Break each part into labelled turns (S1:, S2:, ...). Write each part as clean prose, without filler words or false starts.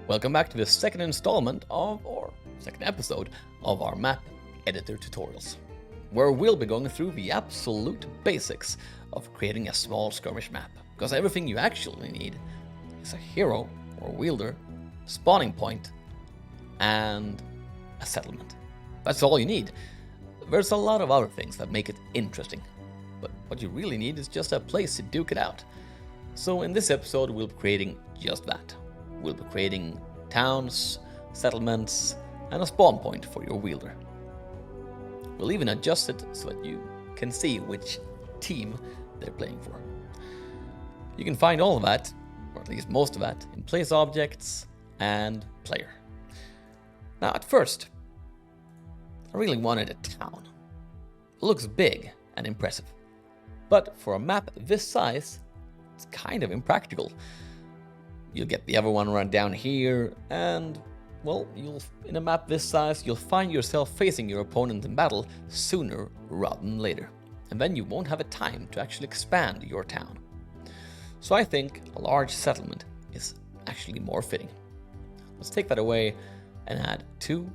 S1: Welcome back to the second installment or second episode of our map editor tutorials, where we'll be going through the absolute basics of creating a small skirmish map, because everything you actually need is a hero or wielder, spawning point, and a settlement. That's all you need. There's a lot of other things that make it interesting, but what you really need is just a place to duke it out. So in this episode we'll be creating just that. We'll be creating towns, settlements, and a spawn point for your wielder. We'll even adjust it so that you can see which team they're playing for. You can find all of that, or at least most of that, in place objects and player. Now at first, I really wanted a town. It looks big and impressive, but for a map this size, it's kind of impractical. You'll get the other one run down here, and well, in a map this size, you'll find yourself facing your opponent in battle sooner rather than later, and then you won't have a time to actually expand your town. So I think a large settlement is actually more fitting. Let's take that away and add 2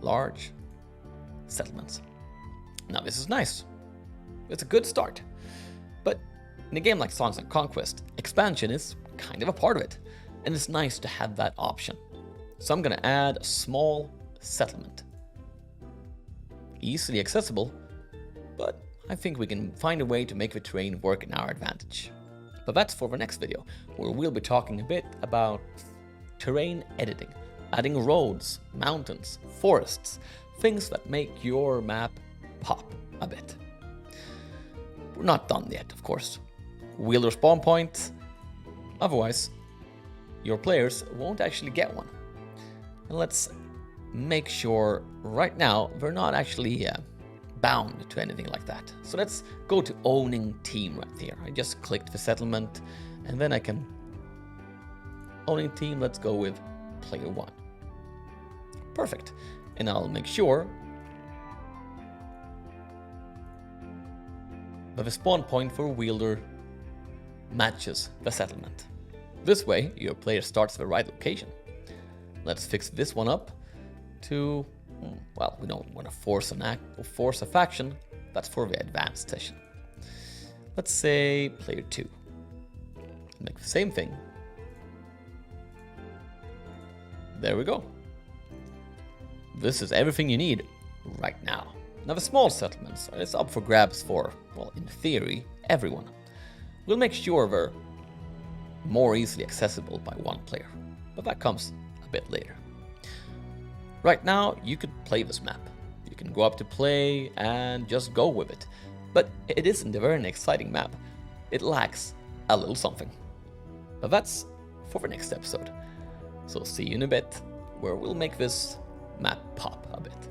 S1: large settlements. Now this is nice. It's a good start. But in a game like Songs and Conquest, expansion is kind of a part of it, and it's nice to have that option. So I'm gonna add a small settlement. Easily accessible, but I think we can find a way to make the terrain work in our advantage. But that's for the next video, where we'll be talking a bit about terrain editing, adding roads, mountains, forests, things that make your map pop a bit. We're not done yet, of course. Wielder spawn point, otherwise your players won't actually get one. And let's make sure right now they're not actually bound to anything like that. So let's go to owning team right here. I just clicked the settlement, and then I can owning team. Let's go with player 1. Perfect. And I'll make sure that the spawn point for wielder matches the settlement. This way your player starts the right location. Let's fix this one up to, well, we don't want to force an act or force a faction. That's for the advanced session. Let's say player 2. Make the same thing. There we go. This is everything you need right now. Now the small settlements is up for grabs for, well, in theory, everyone. We'll make sure they're more easily accessible by one player, but that comes a bit later. Right now, you could play this map. You can go up to play and just go with it, but it isn't a very exciting map. It lacks a little something. But that's for the next episode. So see you in a bit, where we'll make this map pop a bit.